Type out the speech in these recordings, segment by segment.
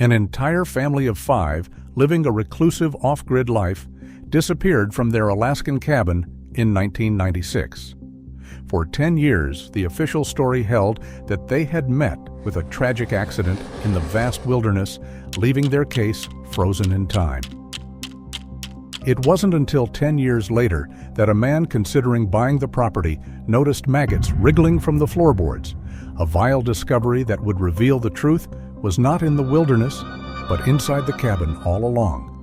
An entire family of 5, living a reclusive off-grid life, disappeared from their Alaskan cabin in 1996. For 10 years, the official story held that they had met with a tragic accident in the vast wilderness, leaving their case frozen in time. It wasn't until 10 years later that a man considering buying the property noticed maggots wriggling from the floorboards. A vile discovery that would reveal the truth was not in the wilderness, but inside the cabin all along.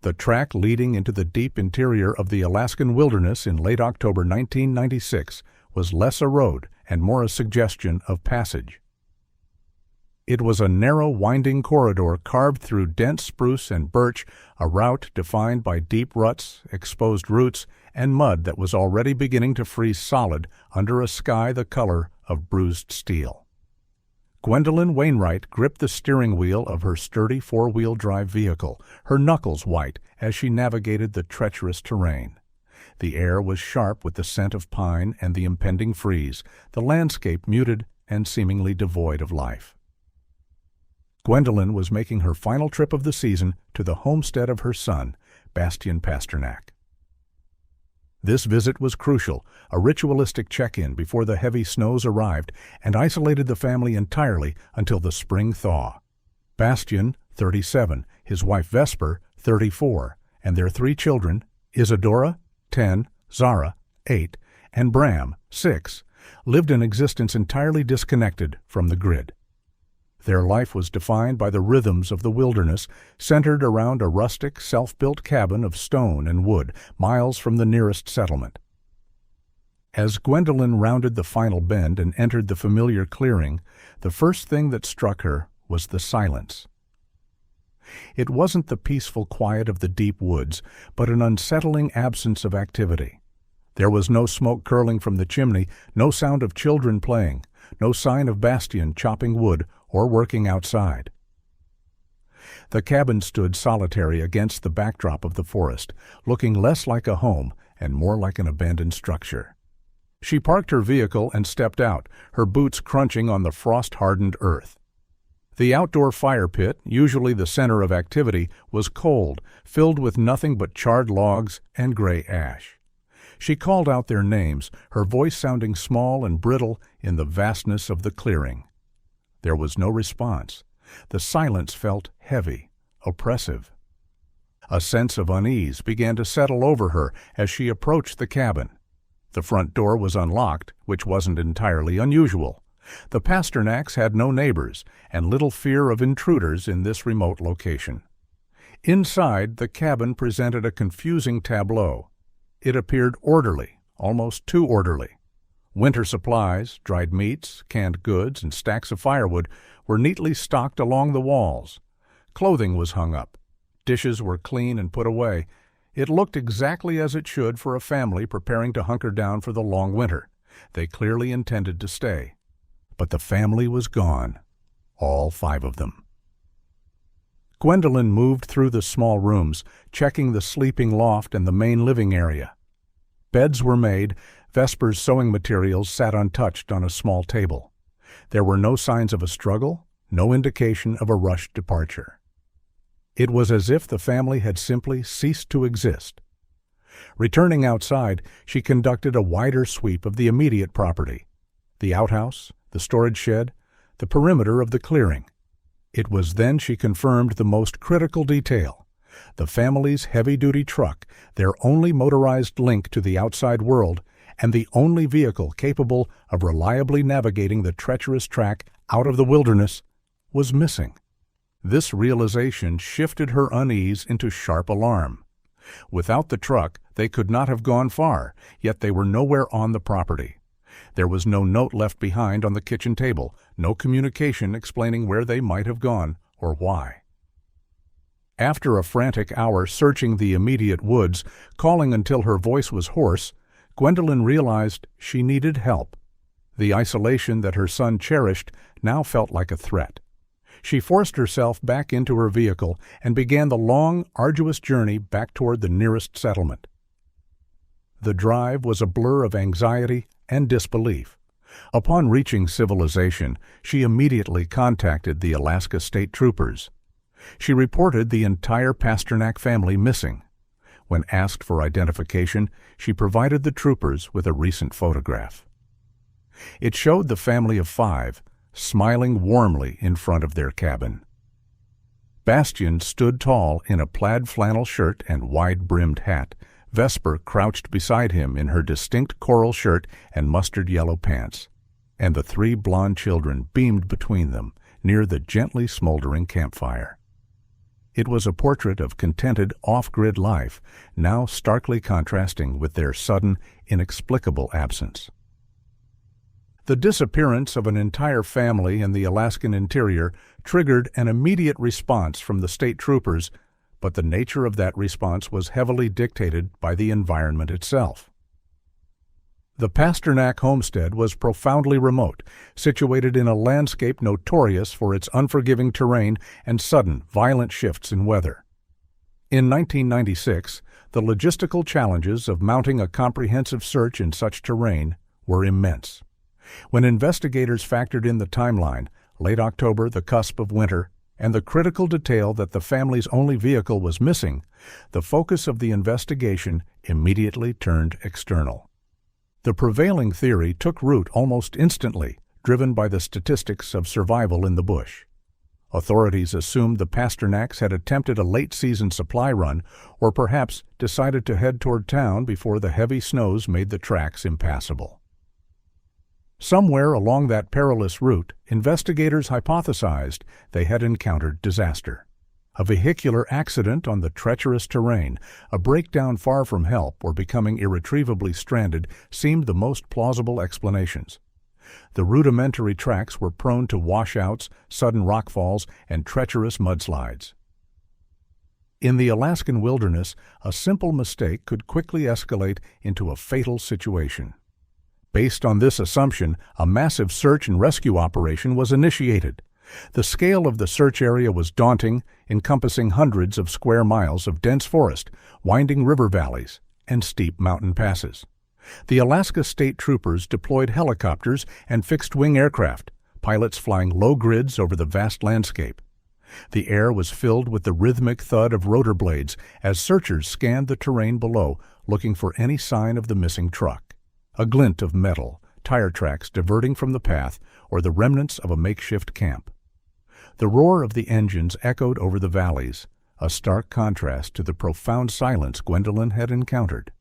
The track leading into the deep interior of the Alaskan wilderness in late October 1996 was less a road and more a suggestion of passage. It was a narrow, winding corridor carved through dense spruce and birch, a route defined by deep ruts, exposed roots, and mud that was already beginning to freeze solid under a sky the color of bruised steel. Gwendolyn Wainwright gripped the steering wheel of her sturdy four-wheel drive vehicle, her knuckles white as she navigated the treacherous terrain. The air was sharp with the scent of pine and the impending freeze, the landscape muted and seemingly devoid of life. Gwendolyn was making her final trip of the season to the homestead of her son, Bastian Pasternak. This visit was crucial, a ritualistic check-in before the heavy snows arrived and isolated the family entirely until the spring thaw. Bastian, 37, his wife Vesper, 34, and their 3 children, Isadora, 10, Zara, 8, and Bram, 6, lived an existence entirely disconnected from the grid. Their life was defined by the rhythms of the wilderness, centered around a rustic, self-built cabin of stone and wood, miles from the nearest settlement. As Gwendolyn rounded the final bend and entered the familiar clearing, the first thing that struck her was the silence. It wasn't the peaceful quiet of the deep woods, but an unsettling absence of activity. There was no smoke curling from the chimney, no sound of children playing, no sign of Bastian chopping wood or working outside. The cabin stood solitary against the backdrop of the forest, looking less like a home and more like an abandoned structure. She parked her vehicle and stepped out, her boots crunching on the frost-hardened earth. The outdoor fire pit, usually the center of activity, was cold, filled with nothing but charred logs and gray ash. She called out their names, her voice sounding small and brittle in the vastness of the clearing. There was no response. The silence felt heavy, oppressive. A sense of unease began to settle over her as she approached the cabin. The front door was unlocked, which wasn't entirely unusual. The Pasternaks had no neighbors and little fear of intruders in this remote location. Inside, the cabin presented a confusing tableau. It appeared orderly, almost too orderly. Winter supplies, dried meats, canned goods, and stacks of firewood were neatly stocked along the walls. Clothing was hung up. Dishes were clean and put away. It looked exactly as it should for a family preparing to hunker down for the long winter. They clearly intended to stay. But the family was gone. All 5 of them. Gwendolyn moved through the small rooms, checking the sleeping loft and the main living area. Beds were made. Vesper's sewing materials sat untouched on a small table. There were no signs of a struggle, no indication of a rushed departure. It was as if the family had simply ceased to exist. Returning outside, she conducted a wider sweep of the immediate property: the outhouse, the storage shed, the perimeter of the clearing. It was then she confirmed the most critical detail: the family's heavy-duty truck, their only motorized link to the outside world, and the only vehicle capable of reliably navigating the treacherous track out of the wilderness, was missing. This realization shifted her unease into sharp alarm. Without the truck, they could not have gone far, yet they were nowhere on the property. There was no note left behind on the kitchen table, no communication explaining where they might have gone or why. After a frantic hour searching the immediate woods, calling until her voice was hoarse, Gwendolyn realized she needed help. The isolation that her son cherished now felt like a threat. She forced herself back into her vehicle and began the long, arduous journey back toward the nearest settlement. The drive was a blur of anxiety and disbelief. Upon reaching civilization, she immediately contacted the Alaska State Troopers. She reported the entire Pasternak family missing. When asked for identification, she provided the troopers with a recent photograph. It showed the family of 5, smiling warmly in front of their cabin. Bastian stood tall in a plaid flannel shirt and wide-brimmed hat. Vesper crouched beside him in her distinct coral shirt and mustard-yellow pants, and the 3 blond children beamed between them near the gently smoldering campfire. It was a portrait of contented, off-grid life, now starkly contrasting with their sudden, inexplicable absence. The disappearance of an entire family in the Alaskan interior triggered an immediate response from the state troopers, but the nature of that response was heavily dictated by the environment itself. The Pasternak homestead was profoundly remote, situated in a landscape notorious for its unforgiving terrain and sudden, violent shifts in weather. In 1996, the logistical challenges of mounting a comprehensive search in such terrain were immense. When investigators factored in the timeline, late October, the cusp of winter, and the critical detail that the family's only vehicle was missing, the focus of the investigation immediately turned external. The prevailing theory took root almost instantly, driven by the statistics of survival in the bush. Authorities assumed the Pasternaks had attempted a late-season supply run, or perhaps decided to head toward town before the heavy snows made the tracks impassable. Somewhere along that perilous route, investigators hypothesized they had encountered disaster. A vehicular accident on the treacherous terrain, a breakdown far from help, or becoming irretrievably stranded seemed the most plausible explanations. The rudimentary tracks were prone to washouts, sudden rockfalls, and treacherous mudslides. In the Alaskan wilderness, a simple mistake could quickly escalate into a fatal situation. Based on this assumption, a massive search and rescue operation was initiated. The scale of the search area was daunting, encompassing hundreds of square miles of dense forest, winding river valleys, and steep mountain passes. The Alaska State Troopers deployed helicopters and fixed-wing aircraft, pilots flying low grids over the vast landscape. The air was filled with the rhythmic thud of rotor blades as searchers scanned the terrain below, looking for any sign of the missing truck. A glint of metal, tire tracks diverting from the path, or the remnants of a makeshift camp. The roar of the engines echoed over the valleys, a stark contrast to the profound silence Gwendolyn had encountered.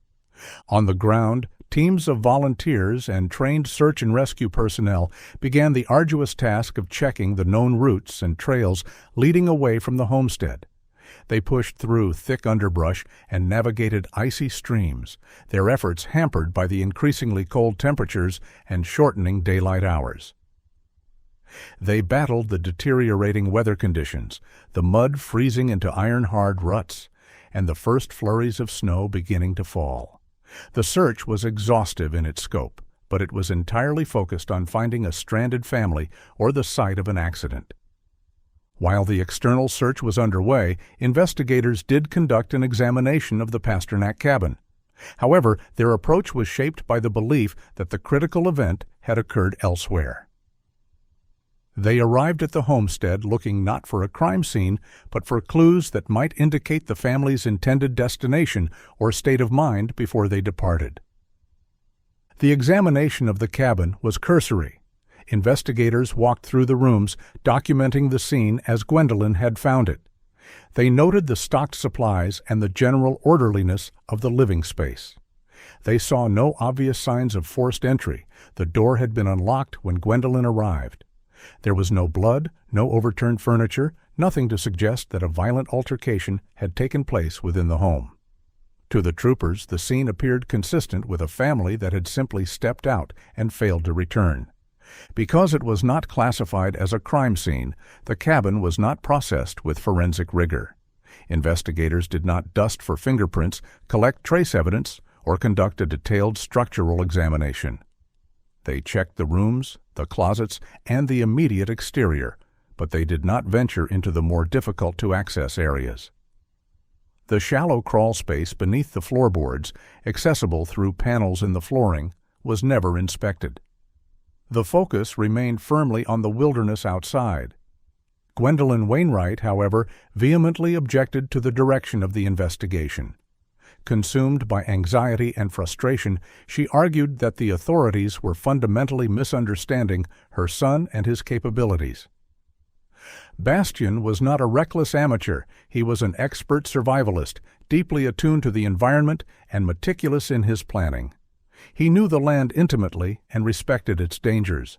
On the ground, teams of volunteers and trained search and rescue personnel began the arduous task of checking the known routes and trails leading away from the homestead. They pushed through thick underbrush and navigated icy streams, their efforts hampered by the increasingly cold temperatures and shortening daylight hours. They battled the deteriorating weather conditions, the mud freezing into iron-hard ruts, and the first flurries of snow beginning to fall. The search was exhaustive in its scope, but it was entirely focused on finding a stranded family or the site of an accident. While the external search was underway, investigators did conduct an examination of the Pasternak cabin. However, their approach was shaped by the belief that the critical event had occurred elsewhere. They arrived at the homestead looking not for a crime scene, but for clues that might indicate the family's intended destination or state of mind before they departed. The examination of the cabin was cursory. Investigators walked through the rooms, documenting the scene as Gwendolyn had found it. They noted the stocked supplies and the general orderliness of the living space. They saw no obvious signs of forced entry. The door had been unlocked when Gwendolyn arrived. There was no blood, no overturned furniture, nothing to suggest that a violent altercation had taken place within the home. To the troopers, the scene appeared consistent with a family that had simply stepped out and failed to return. Because it was not classified as a crime scene, the cabin was not processed with forensic rigor. Investigators did not dust for fingerprints, collect trace evidence, or conduct a detailed structural examination. They checked the rooms, the closets, and the immediate exterior, but they did not venture into the more difficult-to-access areas. The shallow crawl space beneath the floorboards, accessible through panels in the flooring, was never inspected. The focus remained firmly on the wilderness outside. Gwendolyn Wainwright, however, vehemently objected to the direction of the investigation. Consumed by anxiety and frustration, she argued that the authorities were fundamentally misunderstanding her son and his capabilities. Bastian was not a reckless amateur. He was an expert survivalist, deeply attuned to the environment and meticulous in his planning. He knew the land intimately and respected its dangers.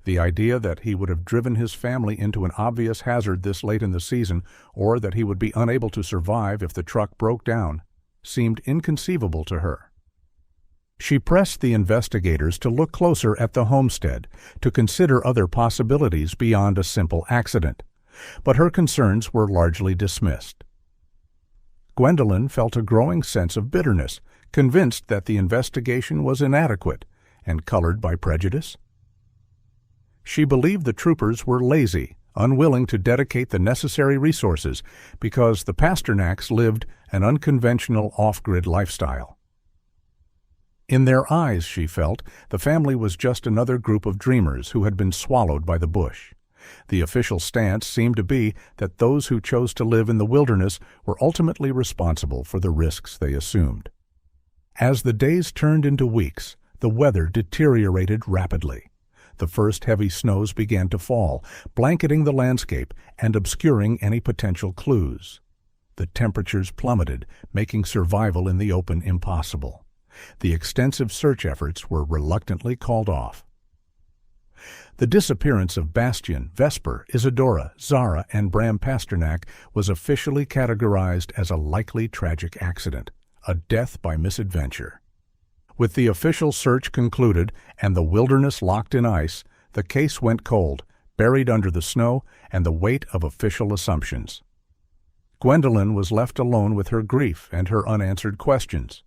The idea that he would have driven his family into an obvious hazard this late in the season, or that he would be unable to survive if the truck broke down, seemed inconceivable to her. She pressed the investigators to look closer at the homestead, to consider other possibilities beyond a simple accident, but her concerns were largely dismissed. Gwendolyn felt a growing sense of bitterness, convinced that the investigation was inadequate and colored by prejudice. She believed the troopers were lazy, unwilling to dedicate the necessary resources because the Pasternaks lived an unconventional off-grid lifestyle. In their eyes, she felt, the family was just another group of dreamers who had been swallowed by the bush. The official stance seemed to be that those who chose to live in the wilderness were ultimately responsible for the risks they assumed. As the days turned into weeks, the weather deteriorated rapidly. The first heavy snows began to fall, blanketing the landscape and obscuring any potential clues. The temperatures plummeted, making survival in the open impossible. The extensive search efforts were reluctantly called off. The disappearance of Bastian, Vesper, Isadora, Zara, and Bram Pasternak was officially categorized as a likely tragic accident, a death by misadventure. With the official search concluded and the wilderness locked in ice, the case went cold, buried under the snow and the weight of official assumptions. Gwendolyn was left alone with her grief and her unanswered questions.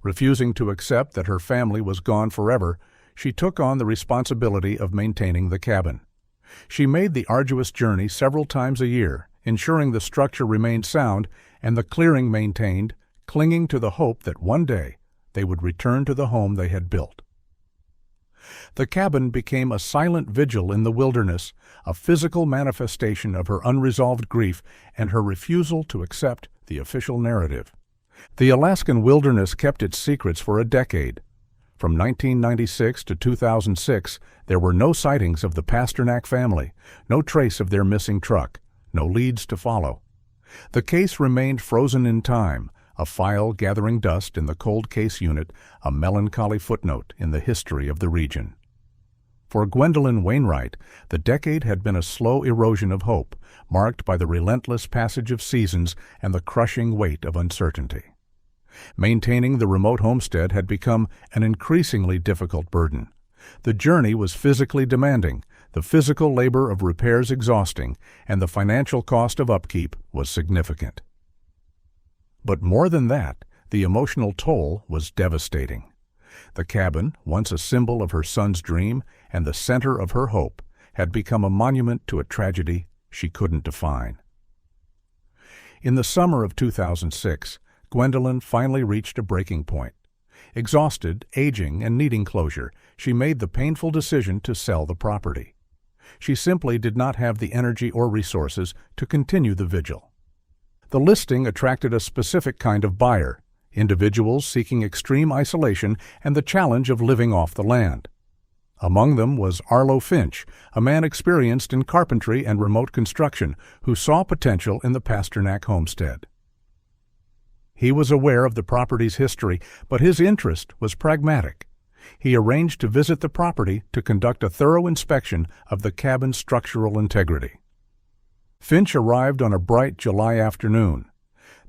Refusing to accept that her family was gone forever, she took on the responsibility of maintaining the cabin. She made the arduous journey several times a year, ensuring the structure remained sound and the clearing maintained, clinging to the hope that one day they would return to the home they had built. The cabin became a silent vigil in the wilderness, a physical manifestation of her unresolved grief and her refusal to accept the official narrative. The Alaskan wilderness kept its secrets for a decade. From 1996 to 2006, there were no sightings of the Pasternak family, no trace of their missing truck, no leads to follow. The case remained frozen in time, a file gathering dust in the cold case unit, a melancholy footnote in the history of the region. For Gwendolyn Wainwright, the decade had been a slow erosion of hope, marked by the relentless passage of seasons and the crushing weight of uncertainty. Maintaining the remote homestead had become an increasingly difficult burden. The journey was physically demanding, the physical labor of repairs exhausting, and the financial cost of upkeep was significant. But more than that, the emotional toll was devastating. The cabin, once a symbol of her son's dream and the center of her hope, had become a monument to a tragedy she couldn't define. In the summer of 2006, Gwendolyn finally reached a breaking point. Exhausted, aging, and needing closure, she made the painful decision to sell the property. She simply did not have the energy or resources to continue the vigil. The listing attracted a specific kind of buyer, individuals seeking extreme isolation and the challenge of living off the land. Among them was Arlo Finch, a man experienced in carpentry and remote construction, who saw potential in the Pasternak homestead. He was aware of the property's history, but his interest was pragmatic. He arranged to visit the property to conduct a thorough inspection of the cabin's structural integrity. Finch arrived on a bright July afternoon.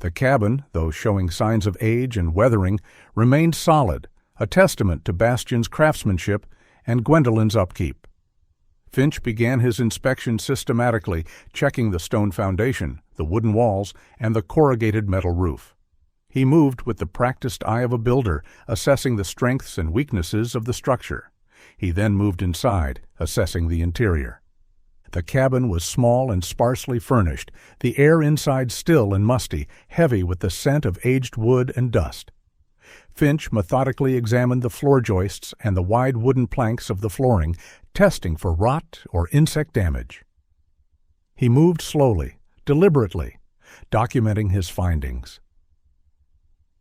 The cabin, though showing signs of age and weathering, remained solid, a testament to Bastian's craftsmanship and Gwendolyn's upkeep. Finch began his inspection systematically, checking the stone foundation, the wooden walls, and the corrugated metal roof. He moved with the practiced eye of a builder, assessing the strengths and weaknesses of the structure. He then moved inside, assessing the interior. The cabin was small and sparsely furnished, the air inside still and musty, heavy with the scent of aged wood and dust. Finch methodically examined the floor joists and the wide wooden planks of the flooring, testing for rot or insect damage. He moved slowly, deliberately, documenting his findings.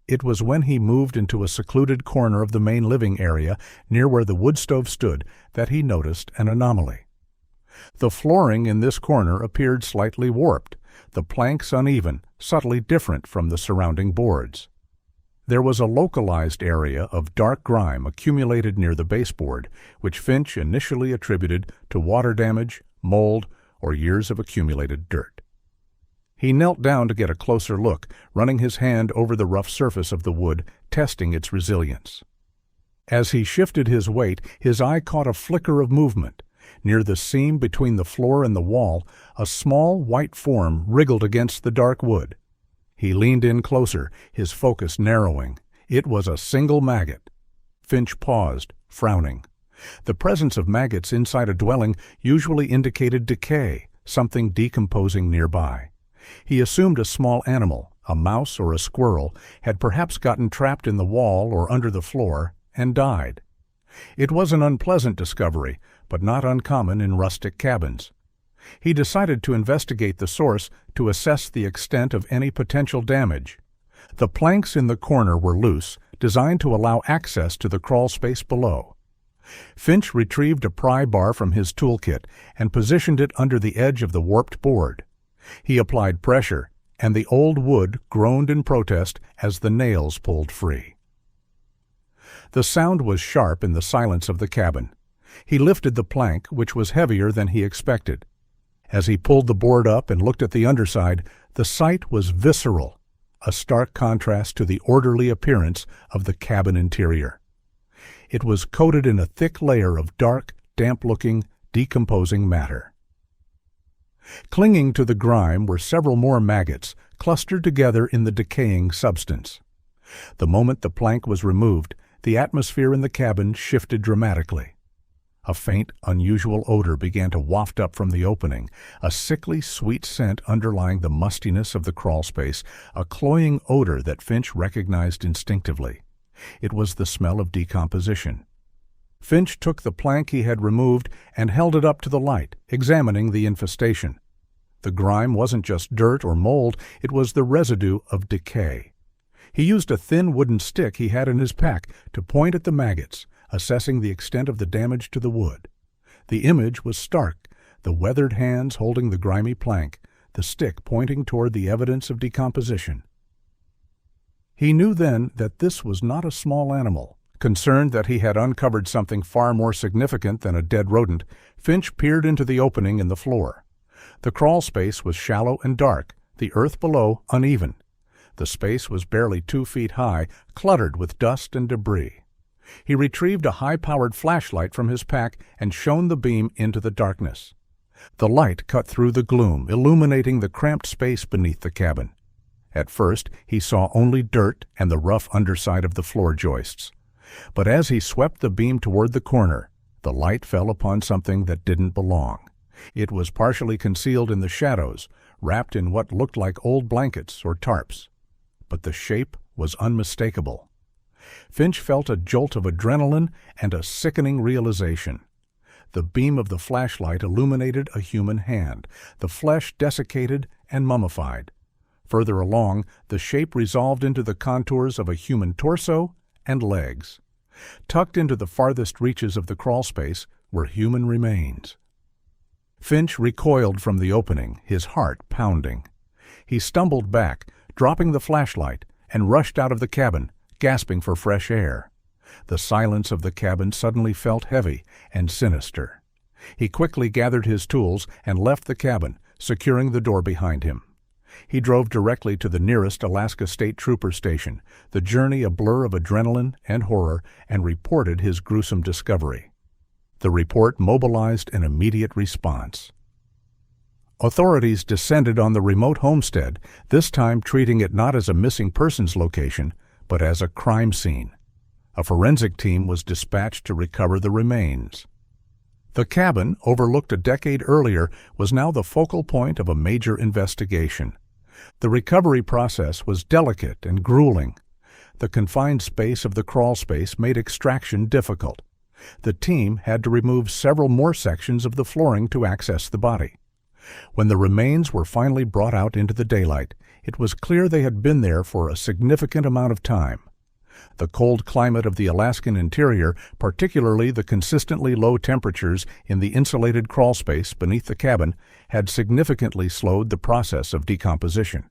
It was when he moved into a secluded corner of the main living area, near where the wood stove stood, that he noticed an anomaly. The flooring in this corner appeared slightly warped, the planks uneven, subtly different from the surrounding boards. There was a localized area of dark grime accumulated near the baseboard, which Finch initially attributed to water damage, mold, or years of accumulated dirt. He knelt down to get a closer look, running his hand over the rough surface of the wood, testing its resilience. As he shifted his weight, his eye caught a flicker of movement. Near the seam between the floor and the wall, a small white form wriggled against the dark wood. He leaned in closer, his focus narrowing. It was a single maggot. Finch paused, frowning. The presence of maggots inside a dwelling usually indicated decay, something decomposing nearby. He assumed a small animal, a mouse or a squirrel, had perhaps gotten trapped in the wall or under the floor and died. It was an unpleasant discovery, but not uncommon in rustic cabins. He decided to investigate the source to assess the extent of any potential damage. The planks in the corner were loose, designed to allow access to the crawl space below. Finch retrieved a pry bar from his toolkit and positioned it under the edge of the warped board. He applied pressure, and the old wood groaned in protest as the nails pulled free. The sound was sharp in the silence of the cabin. He lifted the plank, which was heavier than he expected. As he pulled the board up and looked at the underside, the sight was visceral, a stark contrast to the orderly appearance of the cabin interior. It was coated in a thick layer of dark, damp-looking, decomposing matter. Clinging to the grime were several more maggots, clustered together in the decaying substance. The moment the plank was removed, the atmosphere in the cabin shifted dramatically. A faint, unusual odor began to waft up from the opening, a sickly, sweet scent underlying the mustiness of the crawl space, a cloying odor that Finch recognized instinctively. It was the smell of decomposition. Finch took the plank he had removed and held it up to the light, examining the infestation. The grime wasn't just dirt or mold, it was the residue of decay. He used a thin wooden stick he had in his pack to point at the maggots, assessing the extent of the damage to the wood. The image was stark, the weathered hands holding the grimy plank, the stick pointing toward the evidence of decomposition. He knew then that this was not a small animal. Concerned that he had uncovered something far more significant than a dead rodent, Finch peered into the opening in the floor. The crawl space was shallow and dark, the earth below uneven. The space was barely 2 feet high, cluttered with dust and debris. He retrieved a high-powered flashlight from his pack and shone the beam into the darkness. The light cut through the gloom, illuminating the cramped space beneath the cabin. At first, he saw only dirt and the rough underside of the floor joists. But as he swept the beam toward the corner, the light fell upon something that didn't belong. It was partially concealed in the shadows, wrapped in what looked like old blankets or tarps. But the shape was unmistakable. Finch felt a jolt of adrenaline and a sickening realization. The beam of the flashlight illuminated a human hand, the flesh desiccated and mummified. Further along, the shape resolved into the contours of a human torso and legs. Tucked into the farthest reaches of the crawl space were human remains. Finch recoiled from the opening, his heart pounding. He stumbled back, dropping the flashlight, and rushed out of the cabin, gasping for fresh air. The silence of the cabin suddenly felt heavy and sinister. He quickly gathered his tools and left the cabin, securing the door behind him. He drove directly to the nearest Alaska State Trooper station, the journey a blur of adrenaline and horror, and reported his gruesome discovery. The report mobilized an immediate response. Authorities descended on the remote homestead, this time treating it not as a missing persons location, but as a crime scene. A forensic team was dispatched to recover the remains. The cabin, overlooked a decade earlier, was now the focal point of a major investigation. The recovery process was delicate and grueling. The confined space of the crawl space made extraction difficult. The team had to remove several more sections of the flooring to access the body. When the remains were finally brought out into the daylight, it was clear they had been there for a significant amount of time. The cold climate of the Alaskan interior, particularly the consistently low temperatures in the insulated crawl space beneath the cabin, had significantly slowed the process of decomposition.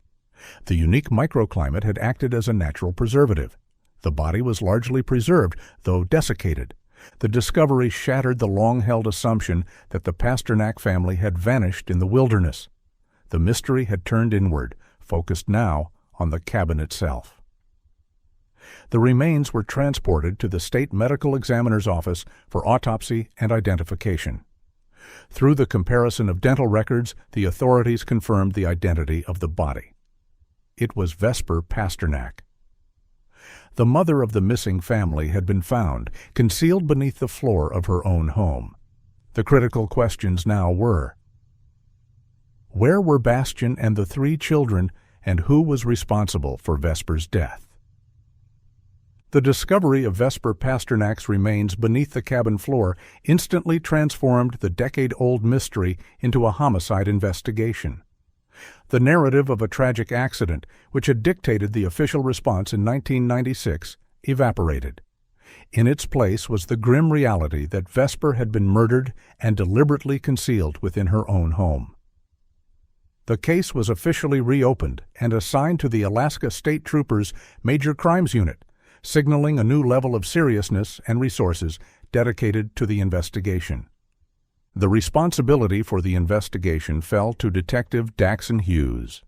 The unique microclimate had acted as a natural preservative. The body was largely preserved, though desiccated. The discovery shattered the long-held assumption that the Pasternak family had vanished in the wilderness. The mystery had turned inward, focused now on the cabin itself. The remains were transported to the state medical examiner's office for autopsy and identification. Through the comparison of dental records, the authorities confirmed the identity of the body. It was Vesper Pasternak. The mother of the missing family had been found, concealed beneath the floor of her own home. The critical questions now were: where were Bastian and the 3 children, and who was responsible for Vesper's death? The discovery of Vesper Pasternak's remains beneath the cabin floor instantly transformed the decade-old mystery into a homicide investigation. The narrative of a tragic accident, which had dictated the official response in 1996, evaporated. In its place was the grim reality that Vesper had been murdered and deliberately concealed within her own home. The case was officially reopened and assigned to the Alaska State Troopers' Major Crimes Unit, signaling a new level of seriousness and resources dedicated to the investigation. The responsibility for the investigation fell to Detective Daxon Hughes.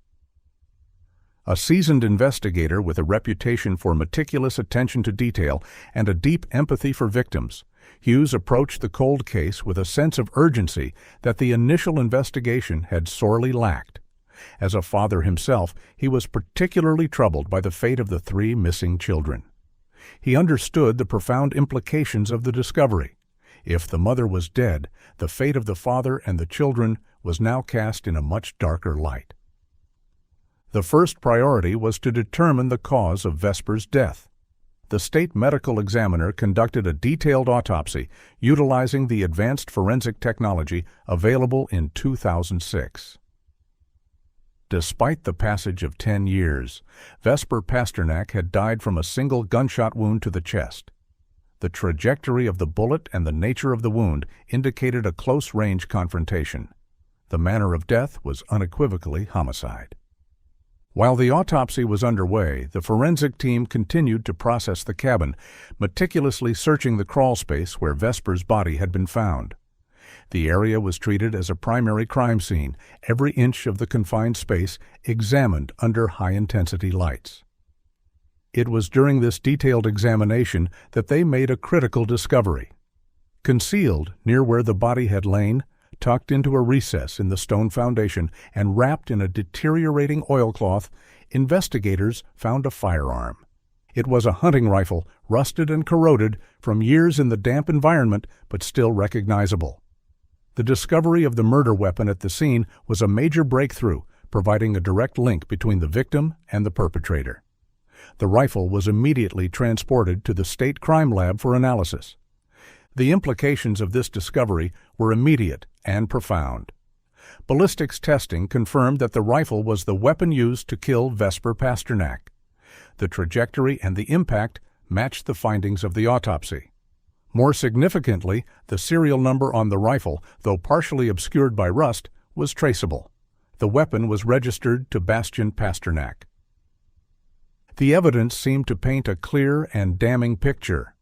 A seasoned investigator with a reputation for meticulous attention to detail and a deep empathy for victims, Hughes approached the cold case with a sense of urgency that the initial investigation had sorely lacked. As a father himself, he was particularly troubled by the fate of the 3 missing children. He understood the profound implications of the discovery. If the mother was dead, the fate of the father and the children was now cast in a much darker light. The first priority was to determine the cause of Vesper's death. The state medical examiner conducted a detailed autopsy utilizing the advanced forensic technology available in 2006. Despite the passage of 10 years, Vesper Pasternak had died from a single gunshot wound to the chest. The trajectory of the bullet and the nature of the wound indicated a close-range confrontation. The manner of death was unequivocally homicide. While the autopsy was underway, the forensic team continued to process the cabin, meticulously searching the crawl space where Vesper's body had been found. The area was treated as a primary crime scene, every inch of the confined space examined under high-intensity lights. It was during this detailed examination that they made a critical discovery. Concealed near where the body had lain, tucked into a recess in the stone foundation and wrapped in a deteriorating oilcloth, investigators found a firearm. It was a hunting rifle, rusted and corroded from years in the damp environment, but still recognizable. The discovery of the murder weapon at the scene was a major breakthrough, providing a direct link between the victim and the perpetrator. The rifle was immediately transported to the state crime lab for analysis. The implications of this discovery were immediate and profound. Ballistics testing confirmed that the rifle was the weapon used to kill Vesper Pasternak. The trajectory and the impact matched the findings of the autopsy. More significantly, the serial number on the rifle, though partially obscured by rust, was traceable. The weapon was registered to Bastian Pasternak. The evidence seemed to paint a clear and damning picture.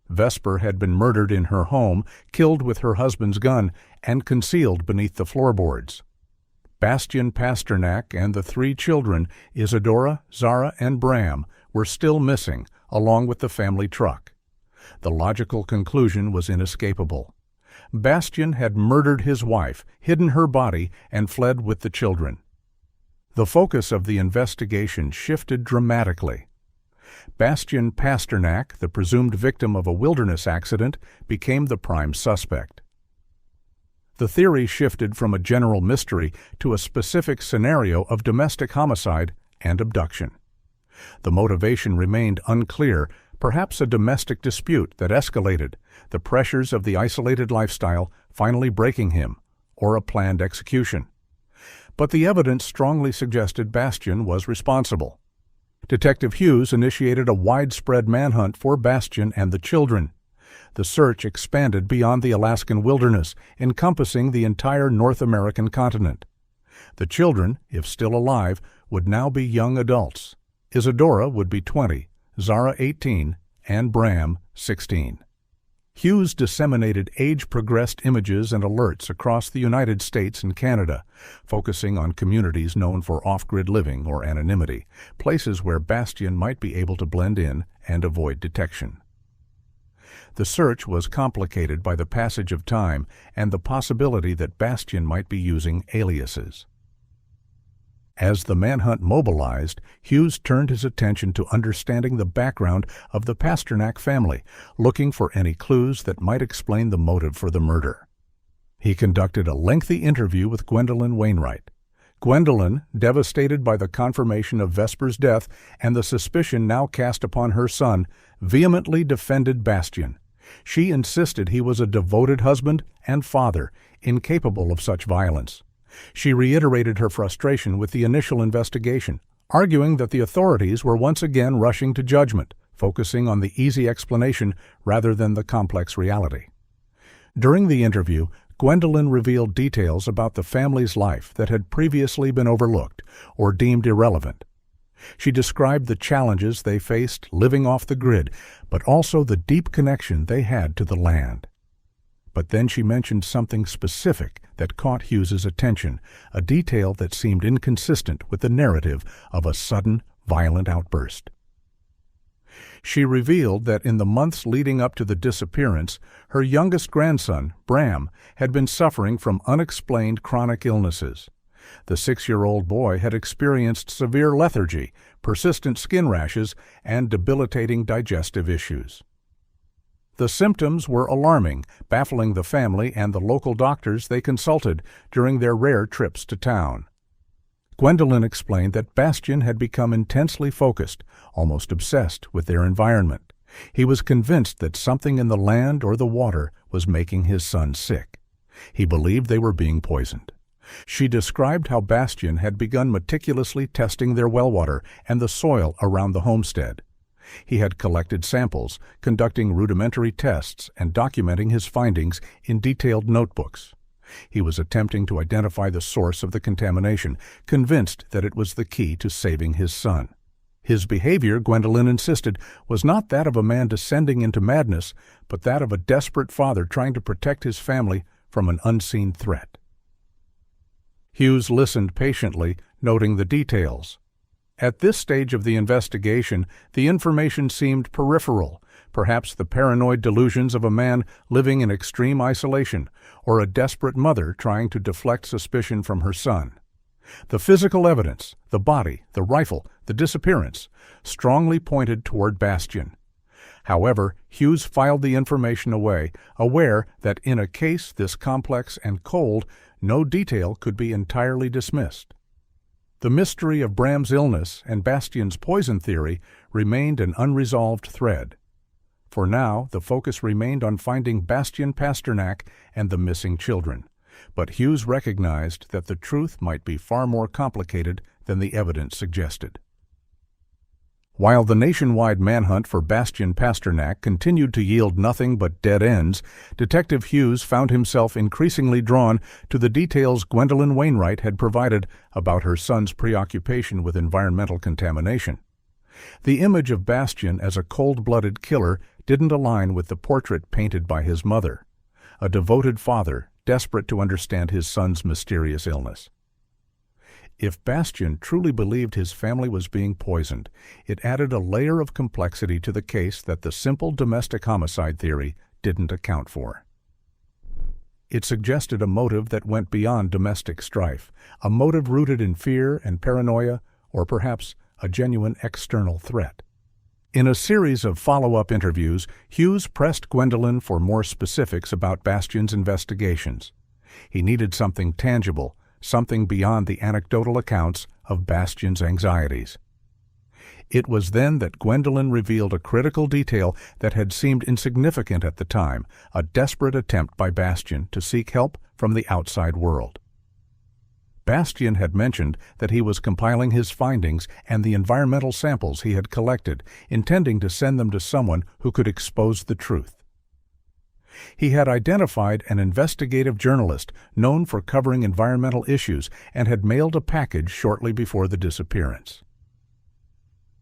Vesper had been murdered in her home, killed with her husband's gun, and concealed beneath the floorboards. Bastian Pasternak and the 3 children, Isadora, Zara, and Bram, were still missing, along with the family truck. The logical conclusion was inescapable. Bastian had murdered his wife, hidden her body, and fled with the children. The focus of the investigation shifted dramatically. Bastian Pasternak, the presumed victim of a wilderness accident, became the prime suspect. The theory shifted from a general mystery to a specific scenario of domestic homicide and abduction. The motivation remained unclear, perhaps a domestic dispute that escalated, the pressures of the isolated lifestyle finally breaking him, or a planned execution. But the evidence strongly suggested Bastian was responsible. Detective Hughes initiated a widespread manhunt for Bastian and the children. The search expanded beyond the Alaskan wilderness, encompassing the entire North American continent. The children, if still alive, would now be young adults. Isadora would be 20, Zara 18, and Bram 16. Hughes disseminated age-progressed images and alerts across the United States and Canada, focusing on communities known for off-grid living or anonymity, places where Bastian might be able to blend in and avoid detection. The search was complicated by the passage of time and the possibility that Bastian might be using aliases. As the manhunt mobilized, Hughes turned his attention to understanding the background of the Pasternak family, looking for any clues that might explain the motive for the murder. He conducted a lengthy interview with Gwendolyn Wainwright. Gwendolyn, devastated by the confirmation of Vesper's death and the suspicion now cast upon her son, vehemently defended Bastian. She insisted he was a devoted husband and father, incapable of such violence. She reiterated her frustration with the initial investigation, arguing that the authorities were once again rushing to judgment, focusing on the easy explanation rather than the complex reality. During the interview, Gwendolyn revealed details about the family's life that had previously been overlooked or deemed irrelevant. She described the challenges they faced living off the grid, but also the deep connection they had to the land. But then she mentioned something specific that caught Hughes's attention, a detail that seemed inconsistent with the narrative of a sudden, violent outburst. She revealed that in the months leading up to the disappearance, her youngest grandson, Bram, had been suffering from unexplained chronic illnesses. The 6-year-old boy had experienced severe lethargy, persistent skin rashes, and debilitating digestive issues. The symptoms were alarming, baffling the family and the local doctors they consulted during their rare trips to town. Gwendolyn explained that Bastian had become intensely focused, almost obsessed with their environment. He was convinced that something in the land or the water was making his son sick. He believed they were being poisoned. She described how Bastian had begun meticulously testing their well water and the soil around the homestead. He had collected samples, conducting rudimentary tests and documenting his findings in detailed notebooks. He was attempting to identify the source of the contamination, convinced that it was the key to saving his son. His behavior, Gwendolyn insisted, was not that of a man descending into madness, but that of a desperate father trying to protect his family from an unseen threat. Hughes listened patiently, noting the details. At this stage of the investigation, the information seemed peripheral, perhaps the paranoid delusions of a man living in extreme isolation, or a desperate mother trying to deflect suspicion from her son. The physical evidence, the body, the rifle, the disappearance, strongly pointed toward Bastian. However, Hughes filed the information away, aware that in a case this complex and cold, no detail could be entirely dismissed. The mystery of Bram's illness and Bastian's poison theory remained an unresolved thread. For now, the focus remained on finding Bastian Pasternak and the missing children. But Hughes recognized that the truth might be far more complicated than the evidence suggested. While the nationwide manhunt for Bastian Pasternak continued to yield nothing but dead ends, Detective Hughes found himself increasingly drawn to the details Gwendolyn Wainwright had provided about her son's preoccupation with environmental contamination. The image of Bastian as a cold-blooded killer didn't align with the portrait painted by his mother, a devoted father desperate to understand his son's mysterious illness. If Bastian truly believed his family was being poisoned, it added a layer of complexity to the case that the simple domestic homicide theory didn't account for. It suggested a motive that went beyond domestic strife, a motive rooted in fear and paranoia, or perhaps a genuine external threat. In a series of follow-up interviews, Hughes pressed Gwendolyn for more specifics about Bastian's investigations. He needed something tangible, something beyond the anecdotal accounts of Bastian's anxieties. It was then that Gwendolen revealed a critical detail that had seemed insignificant at the time, a desperate attempt by Bastian to seek help from the outside world. Bastian had mentioned that he was compiling his findings and the environmental samples he had collected, intending to send them to someone who could expose the truth. He had identified an investigative journalist known for covering environmental issues and had mailed a package shortly before the disappearance.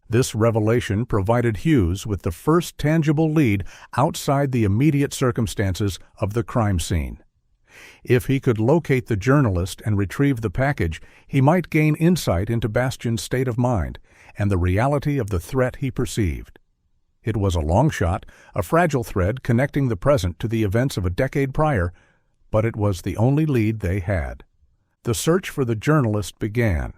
This revelation provided Hughes with the first tangible lead outside the immediate circumstances of the crime scene. If he could locate the journalist and retrieve the package, he might gain insight into Bastian's state of mind and the reality of the threat he perceived. It was a long shot, a fragile thread connecting the present to the events of a decade prior, but it was the only lead they had. The search for the journalist began.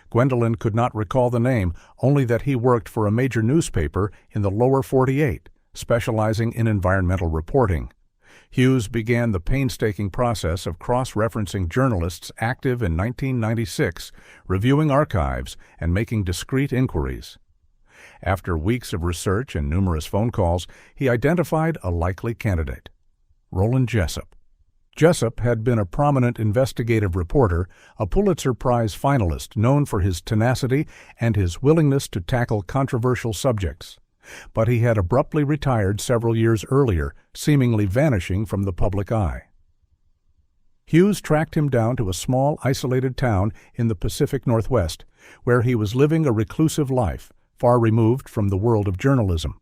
Gwendolen could not recall the name, only that he worked for a major newspaper in the lower 48, specializing in environmental reporting. Hughes began the painstaking process of cross-referencing journalists active in 1996, reviewing archives, and making discreet inquiries. After weeks of research and numerous phone calls, he identified a likely candidate: Roland Jessup. Jessup had been a prominent investigative reporter, a Pulitzer Prize finalist known for his tenacity and his willingness to tackle controversial subjects. But he had abruptly retired several years earlier, seemingly vanishing from the public eye. Hughes tracked him down to a small, isolated town in the Pacific Northwest, where he was living a reclusive life, far removed from the world of journalism.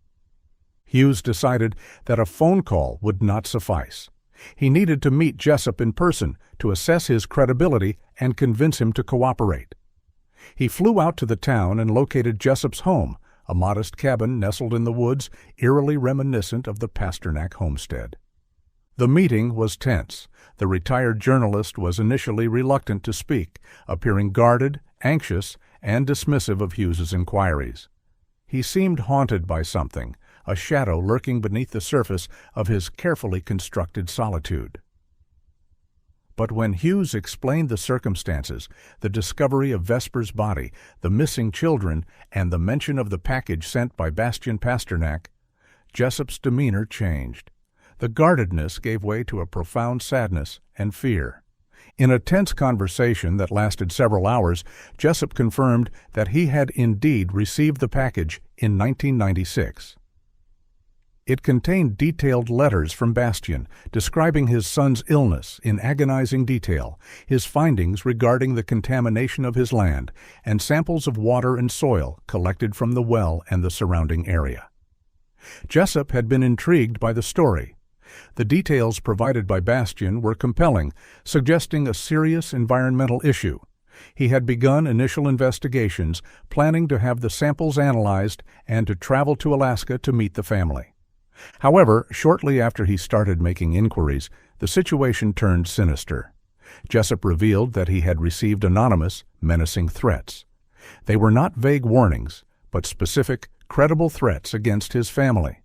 Hughes decided that a phone call would not suffice. He needed to meet Jessup in person to assess his credibility and convince him to cooperate. He flew out to the town and located Jessup's home, a modest cabin nestled in the woods, eerily reminiscent of the Pasternak homestead. The meeting was tense. The retired journalist was initially reluctant to speak, appearing guarded, anxious, and dismissive of Hughes's inquiries. He seemed haunted by something, a shadow lurking beneath the surface of his carefully constructed solitude. But when Hughes explained the circumstances, the discovery of Vesper's body, the missing children, and the mention of the package sent by Bastian Pasternak, Jessup's demeanor changed. The guardedness gave way to a profound sadness and fear. In a tense conversation that lasted several hours, Jessup confirmed that he had indeed received the package in 1996. It contained detailed letters from Bastian describing his son's illness in agonizing detail, his findings regarding the contamination of his land, and samples of water and soil collected from the well and the surrounding area. Jessup had been intrigued by the story. The details provided by Bastian were compelling, suggesting a serious environmental issue. He had begun initial investigations, planning to have the samples analyzed and to travel to Alaska to meet the family. However, shortly after he started making inquiries, the situation turned sinister. Jessup revealed that he had received anonymous, menacing threats. They were not vague warnings, but specific, credible threats against his family.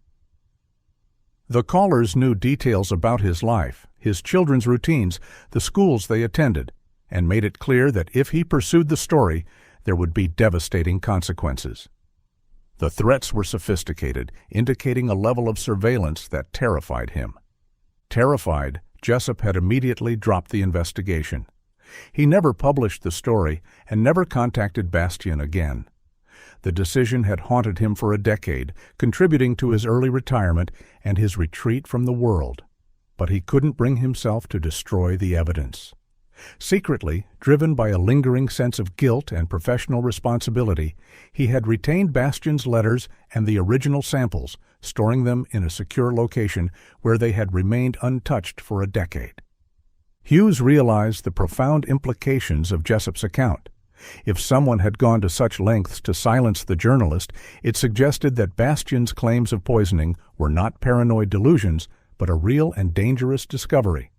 The callers knew details about his life, his children's routines, the schools they attended, and made it clear that if he pursued the story, there would be devastating consequences. The threats were sophisticated, indicating a level of surveillance that terrified him. Terrified, Jessup had immediately dropped the investigation. He never published the story and never contacted Bastian again. The decision had haunted him for a decade, contributing to his early retirement and his retreat from the world. But he couldn't bring himself to destroy the evidence. Secretly, driven by a lingering sense of guilt and professional responsibility, he had retained Bastian's letters and the original samples, storing them in a secure location where they had remained untouched for a decade. Hughes realized the profound implications of Jessup's account. If someone had gone to such lengths to silence the journalist, it suggested that Bastian's claims of poisoning were not paranoid delusions, but a real and dangerous discovery.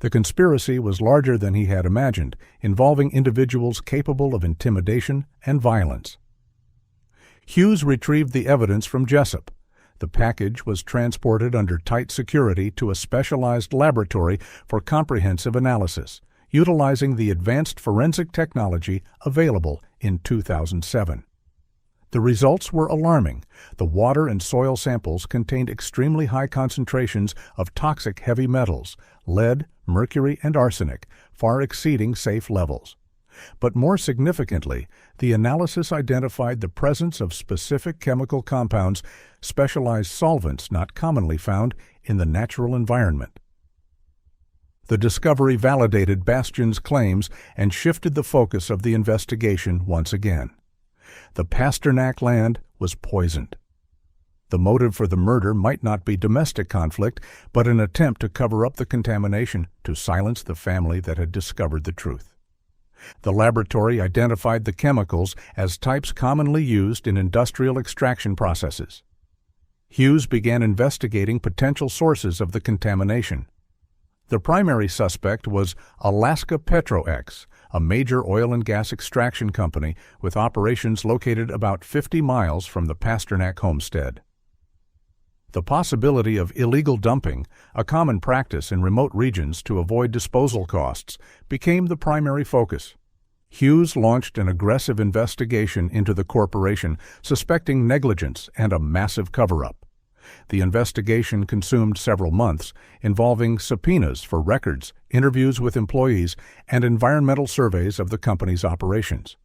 The conspiracy was larger than he had imagined, involving individuals capable of intimidation and violence. Hughes retrieved the evidence from Jessup. The package was transported under tight security to a specialized laboratory for comprehensive analysis, utilizing the advanced forensic technology available in 2007. The results were alarming. The water and soil samples contained extremely high concentrations of toxic heavy metals, lead, mercury, and arsenic, far exceeding safe levels. But more significantly, the analysis identified the presence of specific chemical compounds, specialized solvents not commonly found in the natural environment. The discovery validated Bastian's claims and shifted the focus of the investigation once again. The Pasternak land was poisoned. The motive for the murder might not be domestic conflict, but an attempt to cover up the contamination to silence the family that had discovered the truth. The laboratory identified the chemicals as types commonly used in industrial extraction processes. Hughes began investigating potential sources of the contamination. The primary suspect was Alaska Petro-X, a major oil and gas extraction company with operations located about 50 miles from the Pasternak homestead. The possibility of illegal dumping, a common practice in remote regions to avoid disposal costs, became the primary focus. Hughes launched an aggressive investigation into the corporation, suspecting negligence and a massive cover-up. The investigation consumed several months, involving subpoenas for records, interviews with employees, and environmental surveys of the company's operations.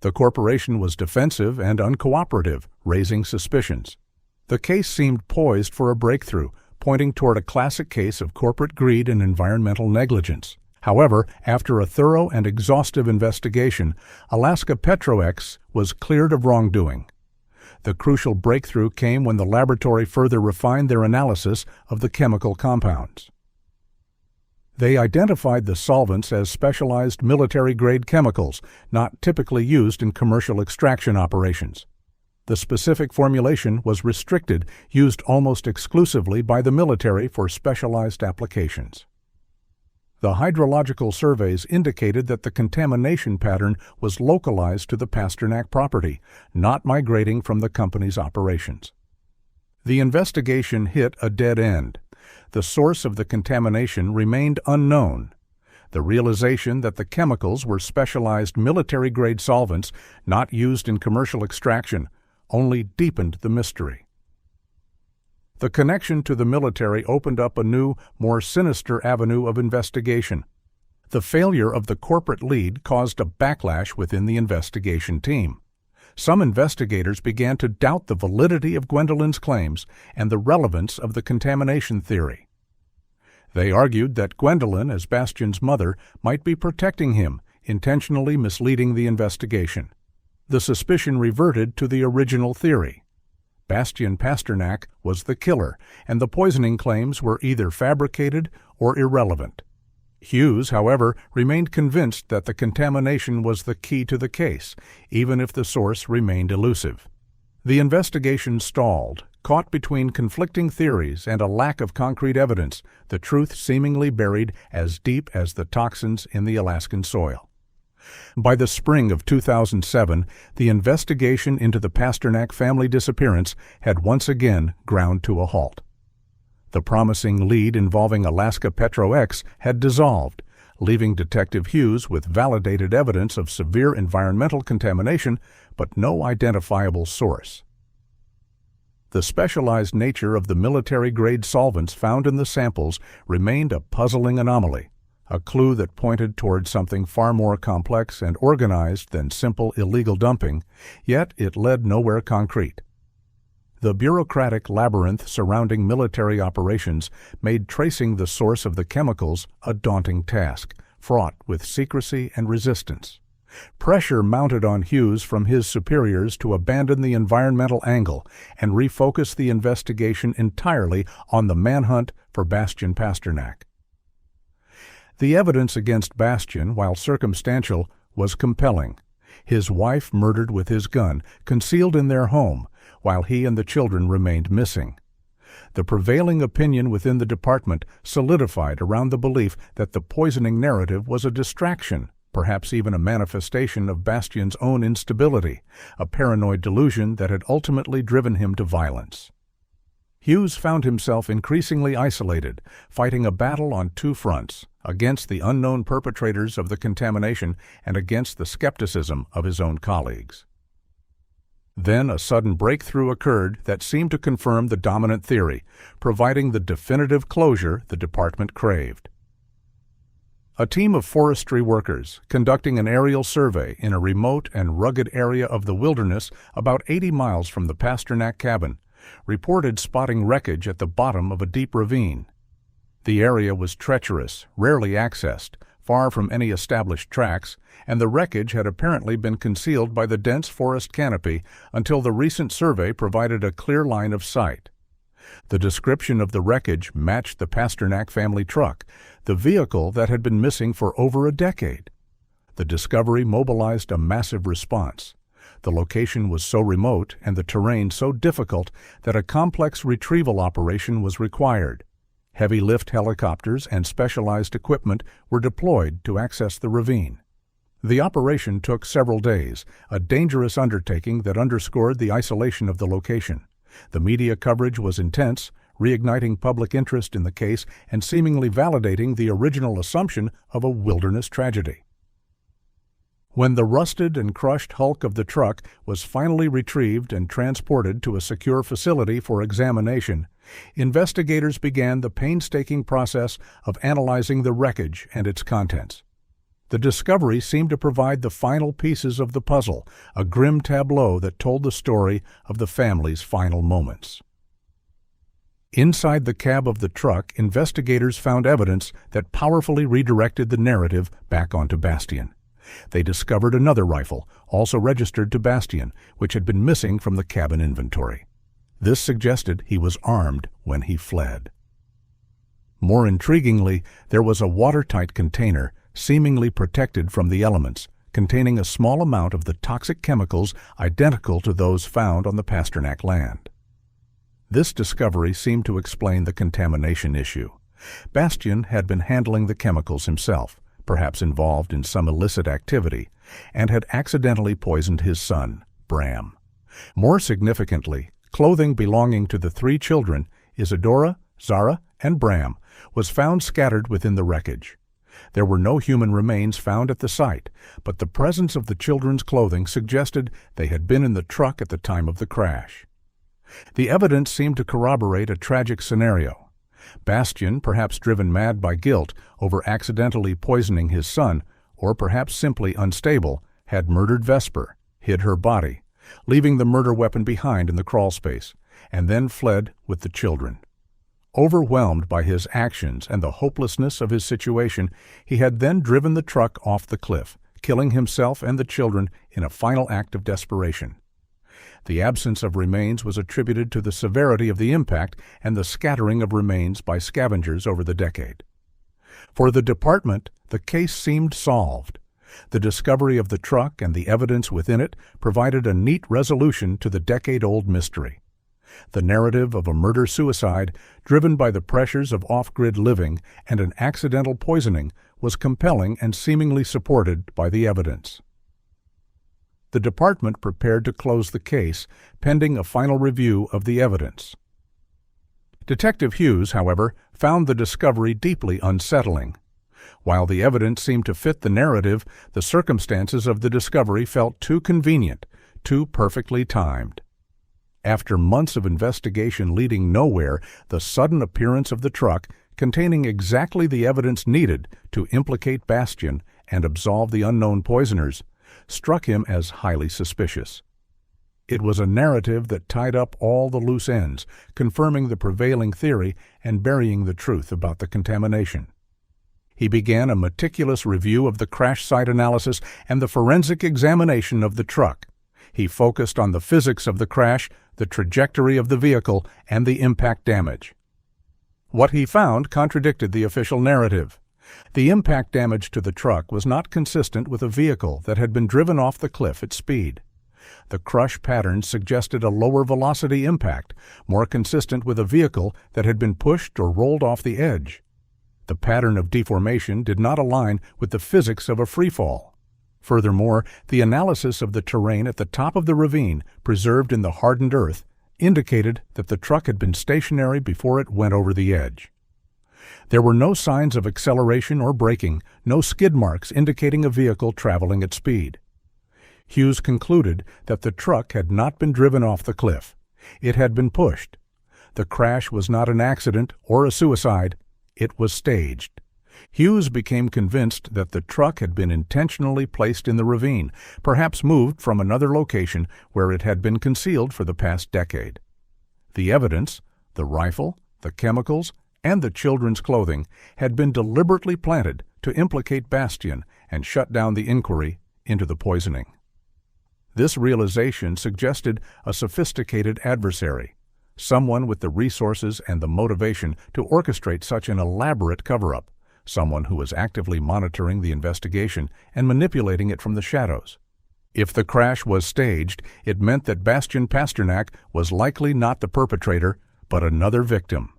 The corporation was defensive and uncooperative, raising suspicions. The case seemed poised for a breakthrough, pointing toward a classic case of corporate greed and environmental negligence. However, after a thorough and exhaustive investigation, Alaska Petro-X was cleared of wrongdoing. The crucial breakthrough came when the laboratory further refined their analysis of the chemical compounds. They identified the solvents as specialized military-grade chemicals, not typically used in commercial extraction operations. The specific formulation was restricted, used almost exclusively by the military for specialized applications. The hydrological surveys indicated that the contamination pattern was localized to the Pasternak property, not migrating from the company's operations. The investigation hit a dead end. The source of the contamination remained unknown. The realization that the chemicals were specialized military-grade solvents not used in commercial extraction only deepened the mystery. The connection to the military opened up a new, more sinister avenue of investigation. The failure of the corporate lead caused a backlash within the investigation team. Some investigators began to doubt the validity of Gwendolyn's claims and the relevance of the contamination theory. They argued that Gwendolyn, as Bastian's mother, might be protecting him, intentionally misleading the investigation. The suspicion reverted to the original theory. Bastian Pasternak was the killer, and the poisoning claims were either fabricated or irrelevant. Hughes, however, remained convinced that the contamination was the key to the case, even if the source remained elusive. The investigation stalled, caught between conflicting theories and a lack of concrete evidence, the truth seemingly buried as deep as the toxins in the Alaskan soil. By the spring of 2007, the investigation into the Pasternak family disappearance had once again ground to a halt. The promising lead involving Alaska Petro-X had dissolved, leaving Detective Hughes with validated evidence of severe environmental contamination, but no identifiable source. The specialized nature of the military-grade solvents found in the samples remained a puzzling anomaly, a clue that pointed toward something far more complex and organized than simple illegal dumping, yet it led nowhere concrete. The bureaucratic labyrinth surrounding military operations made tracing the source of the chemicals a daunting task, fraught with secrecy and resistance. Pressure mounted on Hughes from his superiors to abandon the environmental angle and refocus the investigation entirely on the manhunt for Bastian Pasternak. The evidence against Bastian, while circumstantial, was compelling. His wife murdered with his gun, concealed in their home, while he and the children remained missing. The prevailing opinion within the department solidified around the belief that the poisoning narrative was a distraction, perhaps even a manifestation of Bastian's own instability, a paranoid delusion that had ultimately driven him to violence. Hughes found himself increasingly isolated, fighting a battle on two fronts, against the unknown perpetrators of the contamination and against the skepticism of his own colleagues. Then a sudden breakthrough occurred that seemed to confirm the dominant theory, providing the definitive closure the department craved. A team of forestry workers, conducting an aerial survey in a remote and rugged area of the wilderness about 80 miles from the Pasternak cabin, reported spotting wreckage at the bottom of a deep ravine. The area was treacherous, rarely accessed, far from any established tracks, and the wreckage had apparently been concealed by the dense forest canopy until the recent survey provided a clear line of sight. The description of the wreckage matched the Pasternak family truck, the vehicle that had been missing for over a decade. The discovery mobilized a massive response. The location was so remote and the terrain so difficult that a complex retrieval operation was required. Heavy lift helicopters and specialized equipment were deployed to access the ravine. The operation took several days, a dangerous undertaking that underscored the isolation of the location. The media coverage was intense, reigniting public interest in the case and seemingly validating the original assumption of a wilderness tragedy. When the rusted and crushed hulk of the truck was finally retrieved and transported to a secure facility for examination, investigators began the painstaking process of analyzing the wreckage and its contents. The discovery seemed to provide the final pieces of the puzzle, a grim tableau that told the story of the family's final moments. Inside the cab of the truck, investigators found evidence that powerfully redirected the narrative back onto Bastien. They discovered another rifle, also registered to Bastien, which had been missing from the cabin inventory. This suggested he was armed when he fled. More intriguingly, there was a watertight container, seemingly protected from the elements, containing a small amount of the toxic chemicals identical to those found on the Pasternak land. This discovery seemed to explain the contamination issue. Bastien had been handling the chemicals himself, perhaps involved in some illicit activity, and had accidentally poisoned his son, Bram. More significantly, clothing belonging to the three children, Isadora, Zara, and Bram, was found scattered within the wreckage. There were no human remains found at the site, but the presence of the children's clothing suggested they had been in the truck at the time of the crash. The evidence seemed to corroborate a tragic scenario. Bastien, perhaps driven mad by guilt over accidentally poisoning his son, or perhaps simply unstable, had murdered Vesper, hid her body, leaving the murder weapon behind in the crawlspace, and then fled with the children. Overwhelmed by his actions and the hopelessness of his situation, he had then driven the truck off the cliff, killing himself and the children in a final act of desperation. The absence of remains was attributed to the severity of the impact and the scattering of remains by scavengers over the decade. For the department, the case seemed solved. The discovery of the truck and the evidence within it provided a neat resolution to the decade-old mystery. The narrative of a murder-suicide, driven by the pressures of off-grid living and an accidental poisoning, was compelling and seemingly supported by the evidence. The department prepared to close the case, pending a final review of the evidence. Detective Hughes, however, found the discovery deeply unsettling. While the evidence seemed to fit the narrative, the circumstances of the discovery felt too convenient, too perfectly timed. After months of investigation leading nowhere, the sudden appearance of the truck, containing exactly the evidence needed to implicate Bastien and absolve the unknown poisoners, struck him as highly suspicious. It was a narrative that tied up all the loose ends, confirming the prevailing theory and burying the truth about the contamination. He began a meticulous review of the crash site analysis and the forensic examination of the truck. He focused on the physics of the crash, the trajectory of the vehicle, and the impact damage. What he found contradicted the official narrative. The impact damage to the truck was not consistent with a vehicle that had been driven off the cliff at speed. The crush patterns suggested a lower velocity impact, more consistent with a vehicle that had been pushed or rolled off the edge. The pattern of deformation did not align with the physics of a freefall. Furthermore, the analysis of the terrain at the top of the ravine, preserved in the hardened earth, indicated that the truck had been stationary before it went over the edge. There were no signs of acceleration or braking, no skid marks indicating a vehicle traveling at speed. Hughes concluded that the truck had not been driven off the cliff. It had been pushed. The crash was not an accident or a suicide. It was staged. Hughes became convinced that the truck had been intentionally placed in the ravine, perhaps moved from another location where it had been concealed for the past decade. The evidence, the rifle, the chemicals, and the children's clothing had been deliberately planted to implicate Bastian and shut down the inquiry into the poisoning. This realization suggested a sophisticated adversary, someone with the resources and the motivation to orchestrate such an elaborate cover-up, someone who was actively monitoring the investigation and manipulating it from the shadows. If the crash was staged, it meant that Bastian Pasternak was likely not the perpetrator, but another victim.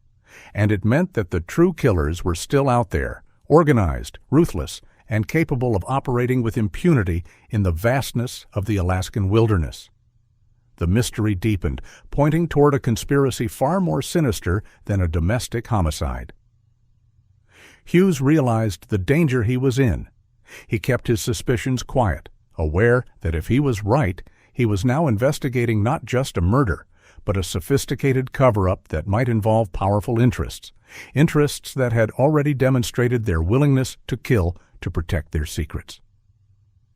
And it meant that the true killers were still out there, organized, ruthless, and capable of operating with impunity in the vastness of the Alaskan wilderness. The mystery deepened, pointing toward a conspiracy far more sinister than a domestic homicide. Hughes realized the danger he was in. He kept his suspicions quiet, aware that if he was right, he was now investigating not just a murder, but a sophisticated cover-up that might involve powerful interests that had already demonstrated their willingness to kill to protect their secrets.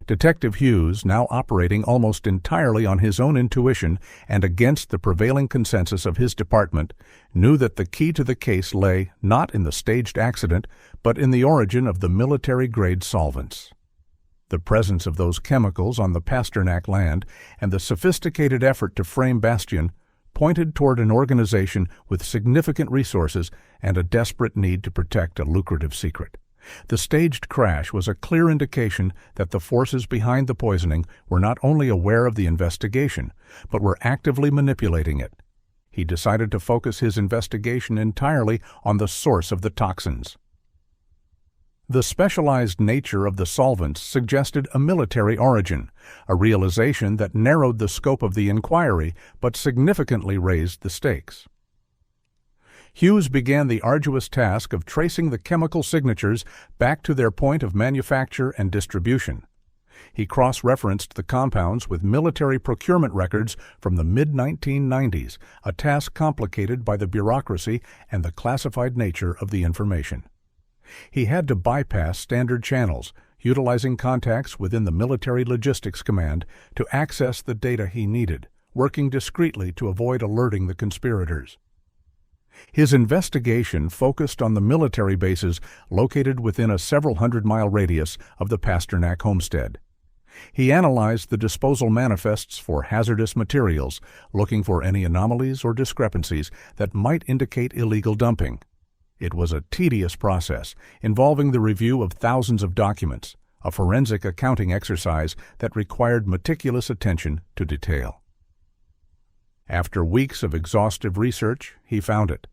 Detective Hughes, now operating almost entirely on his own intuition and against the prevailing consensus of his department, knew that the key to the case lay not in the staged accident, but in the origin of the military-grade solvents. The presence of those chemicals on the Pasternak land and the sophisticated effort to frame Bastian pointed toward an organization with significant resources and a desperate need to protect a lucrative secret. The staged crash was a clear indication that the forces behind the poisoning were not only aware of the investigation, but were actively manipulating it. He decided to focus his investigation entirely on the source of the toxins. The specialized nature of the solvents suggested a military origin, a realization that narrowed the scope of the inquiry but significantly raised the stakes. Hughes began the arduous task of tracing the chemical signatures back to their point of manufacture and distribution. He cross-referenced the compounds with military procurement records from the mid-1990s, a task complicated by the bureaucracy and the classified nature of the information. He had to bypass standard channels, utilizing contacts within the Military Logistics Command to access the data he needed, working discreetly to avoid alerting the conspirators. His investigation focused on the military bases located within a several hundred-mile radius of the Pasternak homestead. He analyzed the disposal manifests for hazardous materials, looking for any anomalies or discrepancies that might indicate illegal dumping. It was a tedious process, involving the review of thousands of documents, a forensic accounting exercise that required meticulous attention to detail. After weeks of exhaustive research, he found it.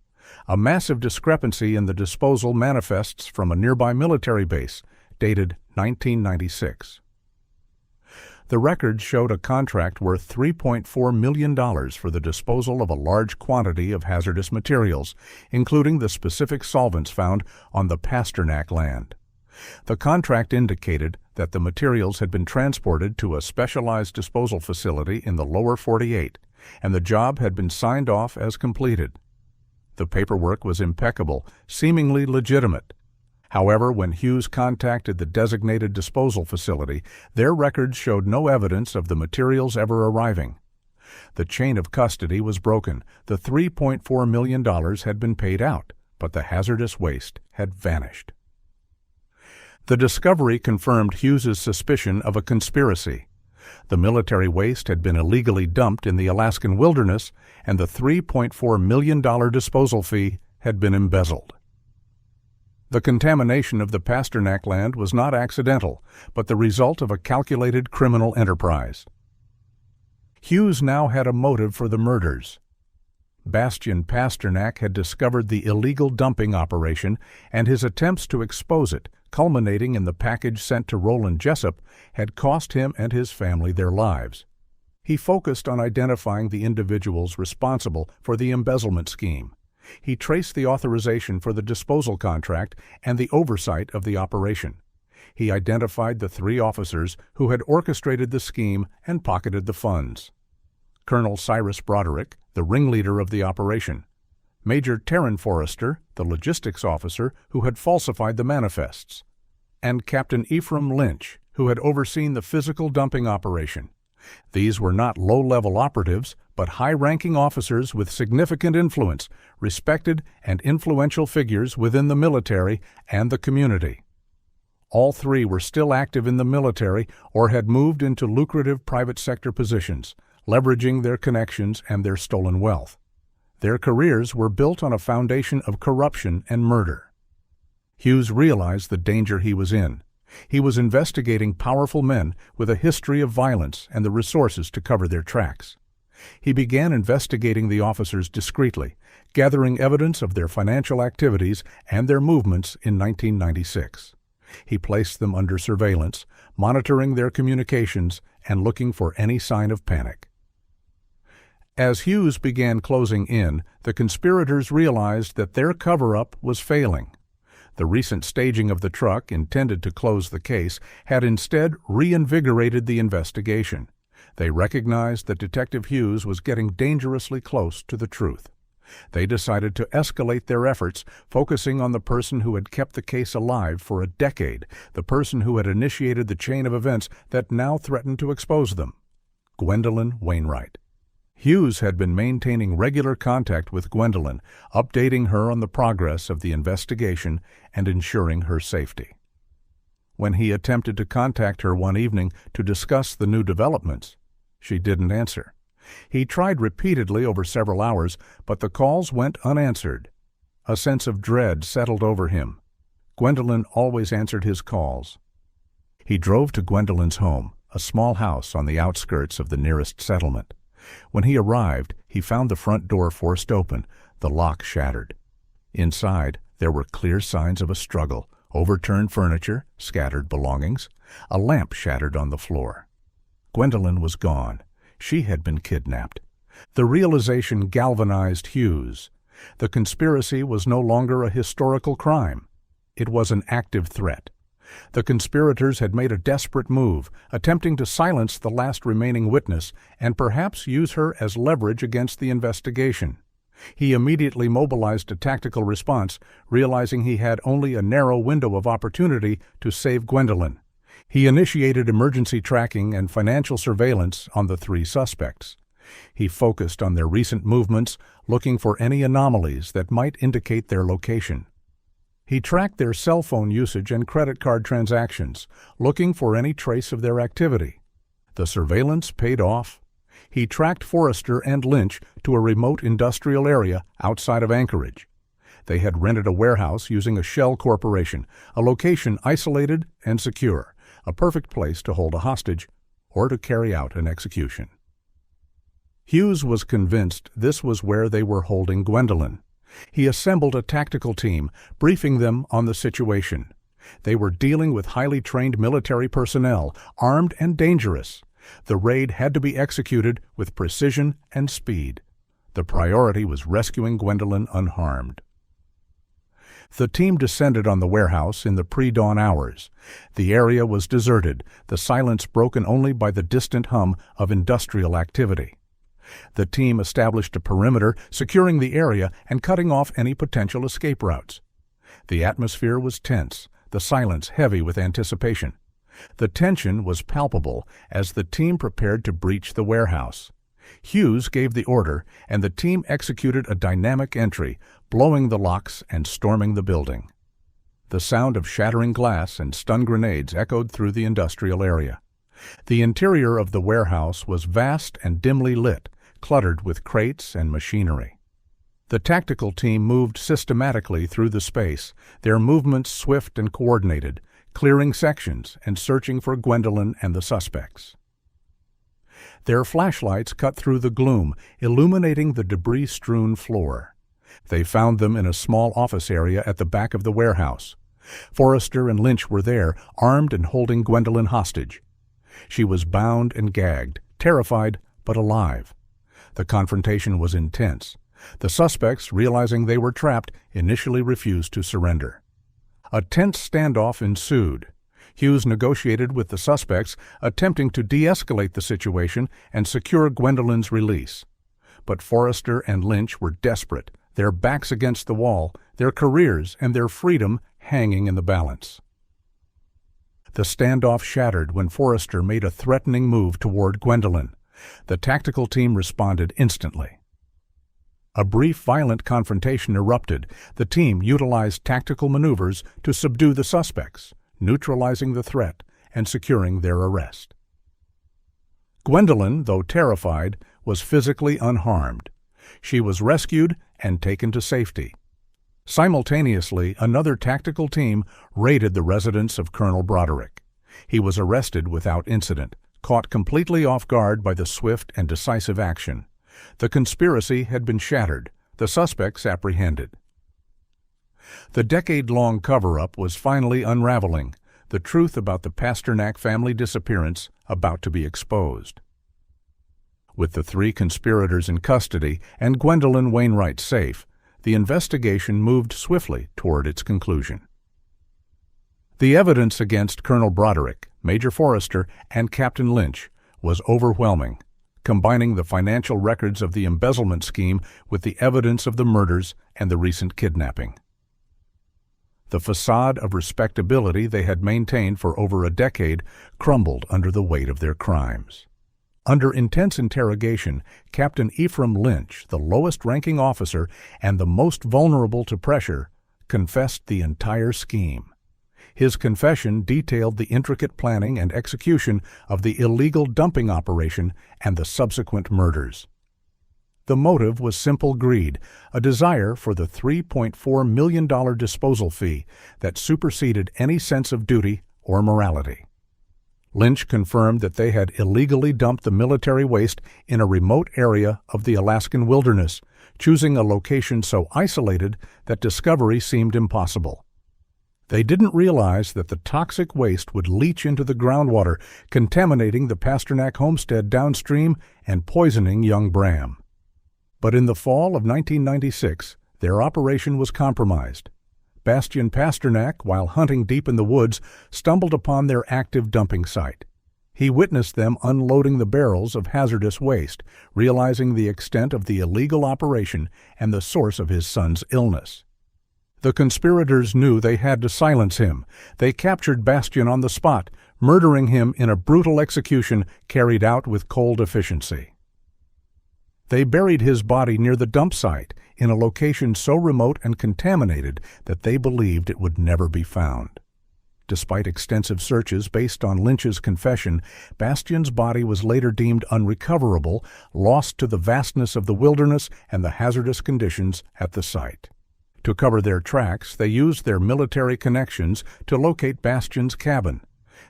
A massive discrepancy in the disposal manifests from a nearby military base, dated 1996. The records showed a contract worth $3.4 million for the disposal of a large quantity of hazardous materials, including the specific solvents found on the Pasternak land. The contract indicated that the materials had been transported to a specialized disposal facility in the lower 48, and the job had been signed off as completed. The paperwork was impeccable, seemingly legitimate. However, when Hughes contacted the designated disposal facility, their records showed no evidence of the materials ever arriving. The chain of custody was broken. The $3.4 million had been paid out, but the hazardous waste had vanished. The discovery confirmed Hughes's suspicion of a conspiracy. The military waste had been illegally dumped in the Alaskan wilderness, and the $3.4 million disposal fee had been embezzled. The contamination of the Pasternak land was not accidental, but the result of a calculated criminal enterprise. Hughes now had a motive for the murders. Bastian Pasternak had discovered the illegal dumping operation, and his attempts to expose it, culminating in the package sent to Roland Jessup, had cost him and his family their lives. He focused on identifying the individuals responsible for the embezzlement scheme. He traced the authorization for the disposal contract and the oversight of the operation. He identified the 3 officers who had orchestrated the scheme and pocketed the funds. Colonel Cyrus Broderick, the ringleader of the operation. Major Terran Forrester, the logistics officer who had falsified the manifests. And Captain Ephraim Lynch, who had overseen the physical dumping operation. These were not low-level operatives, but high-ranking officers with significant influence, respected and influential figures within the military and the community. All 3 were still active in the military or had moved into lucrative private sector positions, leveraging their connections and their stolen wealth. Their careers were built on a foundation of corruption and murder. Hughes realized the danger he was in. He was investigating powerful men with a history of violence and the resources to cover their tracks. He began investigating the officers discreetly, gathering evidence of their financial activities and their movements in 1996. He placed them under surveillance, monitoring their communications and looking for any sign of panic. As Hughes began closing in, the conspirators realized that their cover-up was failing. The recent staging of the truck intended to close the case had instead reinvigorated the investigation. They recognized that Detective Hughes was getting dangerously close to the truth. They decided to escalate their efforts, focusing on the person who had kept the case alive for a decade, the person who had initiated the chain of events that now threatened to expose them: Gwendolyn Wainwright. Hughes had been maintaining regular contact with Gwendolyn, updating her on the progress of the investigation and ensuring her safety. When he attempted to contact her one evening to discuss the new developments, she didn't answer. He tried repeatedly over several hours, but the calls went unanswered. A sense of dread settled over him. Gwendolyn always answered his calls. He drove to Gwendolyn's home, a small house on the outskirts of the nearest settlement. When he arrived, he found the front door forced open, the lock shattered. Inside, there were clear signs of a struggle: overturned furniture, scattered belongings, a lamp shattered on the floor. Gwendolyn was gone. She had been kidnapped. The realization galvanized Hughes. The conspiracy was no longer a historical crime. It was an active threat. The conspirators had made a desperate move, attempting to silence the last remaining witness and perhaps use her as leverage against the investigation. He immediately mobilized a tactical response, realizing he had only a narrow window of opportunity to save Gwendolyn. He initiated emergency tracking and financial surveillance on the 3 suspects. He focused on their recent movements, looking for any anomalies that might indicate their location. He tracked their cell phone usage and credit card transactions, looking for any trace of their activity. The surveillance paid off. He tracked Forrester and Lynch to a remote industrial area outside of Anchorage. They had rented a warehouse using a shell corporation, a location isolated and secure, a perfect place to hold a hostage or to carry out an execution. Hughes was convinced this was where they were holding Gwendolyn. He assembled a tactical team, briefing them on the situation. They were dealing with highly trained military personnel, armed and dangerous. The raid had to be executed with precision and speed. The priority was rescuing Gwendolyn unharmed. The team descended on the warehouse in the pre-dawn hours. The area was deserted, the silence broken only by the distant hum of industrial activity. The team established a perimeter, securing the area and cutting off any potential escape routes. The atmosphere was tense, the silence heavy with anticipation. The tension was palpable as the team prepared to breach the warehouse. Hughes gave the order, and the team executed a dynamic entry, blowing the locks and storming the building. The sound of shattering glass and stun grenades echoed through the industrial area. The interior of the warehouse was vast and dimly lit, cluttered with crates and machinery. The tactical team moved systematically through the space, their movements swift and coordinated, clearing sections and searching for Gwendolyn and the suspects. Their flashlights cut through the gloom, illuminating the debris-strewn floor. They found them in a small office area at the back of the warehouse. Forrester and Lynch were there, armed and holding Gwendolyn hostage. She was bound and gagged, terrified but alive. The confrontation was intense. The suspects, realizing they were trapped, initially refused to surrender. A tense standoff ensued. Hughes negotiated with the suspects, attempting to de-escalate the situation and secure Gwendolyn's release. But Forrester and Lynch were desperate, their backs against the wall, their careers and their freedom hanging in the balance. The standoff shattered when Forrester made a threatening move toward Gwendolyn. The tactical team responded instantly. A brief, violent confrontation erupted. The team utilized tactical maneuvers to subdue the suspects, neutralizing the threat and securing their arrest. Gwendolyn, though terrified, was physically unharmed. She was rescued and taken to safety. Simultaneously, another tactical team raided the residence of Colonel Broderick. He was arrested without incident, caught completely off guard by the swift and decisive action. The conspiracy had been shattered, the suspects apprehended. The decade-long cover-up was finally unraveling, the truth about the Pasternak family disappearance about to be exposed. With the three conspirators in custody and Gwendolyn Wainwright safe, the investigation moved swiftly toward its conclusion. The evidence against Colonel Broderick, Major Forrester, and Captain Lynch was overwhelming, combining the financial records of the embezzlement scheme with the evidence of the murders and the recent kidnapping. The facade of respectability they had maintained for over a decade crumbled under the weight of their crimes. Under intense interrogation, Captain Ephraim Lynch, the lowest-ranking officer and the most vulnerable to pressure, confessed the entire scheme. His confession detailed the intricate planning and execution of the illegal dumping operation and the subsequent murders. The motive was simple greed, a desire for the $3.4 million disposal fee that superseded any sense of duty or morality. Lynch confirmed that they had illegally dumped the military waste in a remote area of the Alaskan wilderness, choosing a location so isolated that discovery seemed impossible. They didn't realize that the toxic waste would leach into the groundwater, contaminating the Pasternak homestead downstream and poisoning young Bram. But in the fall of 1996, their operation was compromised. Bastian Pasternak, while hunting deep in the woods, stumbled upon their active dumping site. He witnessed them unloading the barrels of hazardous waste, realizing the extent of the illegal operation and the source of his son's illness. The conspirators knew they had to silence him. They captured Bastian on the spot, murdering him in a brutal execution carried out with cold efficiency. They buried his body near the dump site, in a location so remote and contaminated that they believed it would never be found. Despite extensive searches based on Lynch's confession, Bastian's body was later deemed unrecoverable, lost to the vastness of the wilderness and the hazardous conditions at the site. To cover their tracks, they used their military connections to locate Bastian's cabin.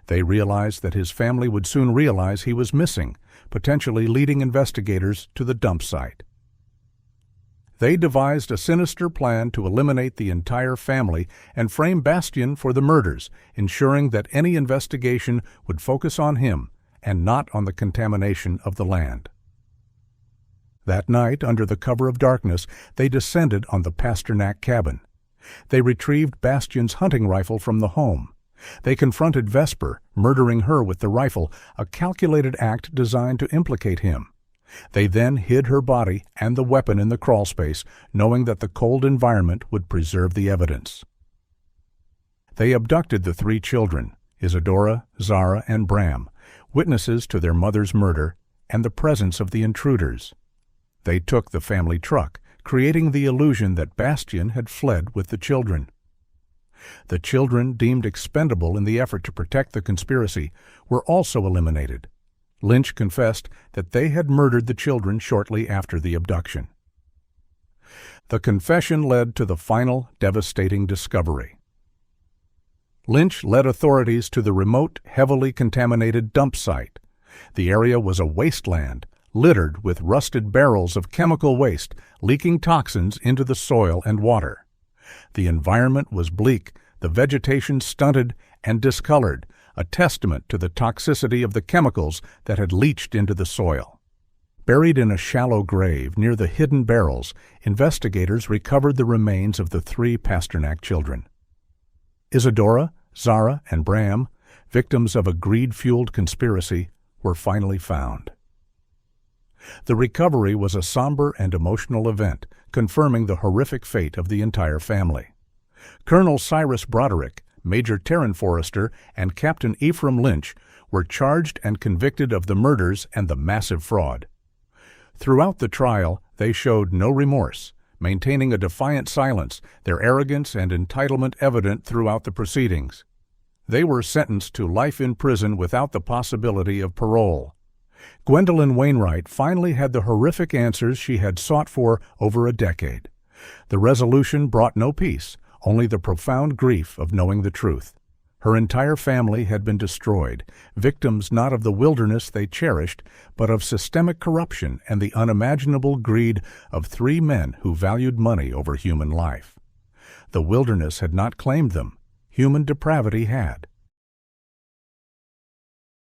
They realized that his family would soon realize he was missing, potentially leading investigators to the dump site. They devised a sinister plan to eliminate the entire family and frame Bastian for the murders, ensuring that any investigation would focus on him and not on the contamination of the land. That night, under the cover of darkness, they descended on the Pasternak cabin. They retrieved Bastian's hunting rifle from the home. They confronted Vesper, murdering her with the rifle, a calculated act designed to implicate him. They then hid her body and the weapon in the crawlspace, knowing that the cold environment would preserve the evidence. They abducted the three children, Isadora, Zara, and Bram, witnesses to their mother's murder and the presence of the intruders. They took the family truck, creating the illusion that Bastian had fled with the children. The children, deemed expendable in the effort to protect the conspiracy, were also eliminated. Lynch confessed that they had murdered the children shortly after the abduction. The confession led to the final devastating discovery. Lynch led authorities to the remote, heavily contaminated dump site. The area was a wasteland, littered with rusted barrels of chemical waste, leaking toxins into the soil and water. The environment was bleak, the vegetation stunted and discolored, a testament to the toxicity of the chemicals that had leached into the soil. Buried in a shallow grave near the hidden barrels, investigators recovered the remains of the 3 Pasternak children. Isadora, Zara, and Bram, victims of a greed-fueled conspiracy, were finally found. The recovery was a somber and emotional event, confirming the horrific fate of the entire family. Colonel Cyrus Broderick, Major Taryn Forrester, and Captain Ephraim Lynch were charged and convicted of the murders and the massive fraud. Throughout the trial, they showed no remorse, maintaining a defiant silence, their arrogance and entitlement evident throughout the proceedings. They were sentenced to life in prison without the possibility of parole. Gwendolyn Wainwright finally had the horrific answers she had sought for over a decade. The resolution brought no peace, only the profound grief of knowing the truth. Her entire family had been destroyed, victims not of the wilderness they cherished, but of systemic corruption and the unimaginable greed of 3 men who valued money over human life. The wilderness had not claimed them. Human depravity had.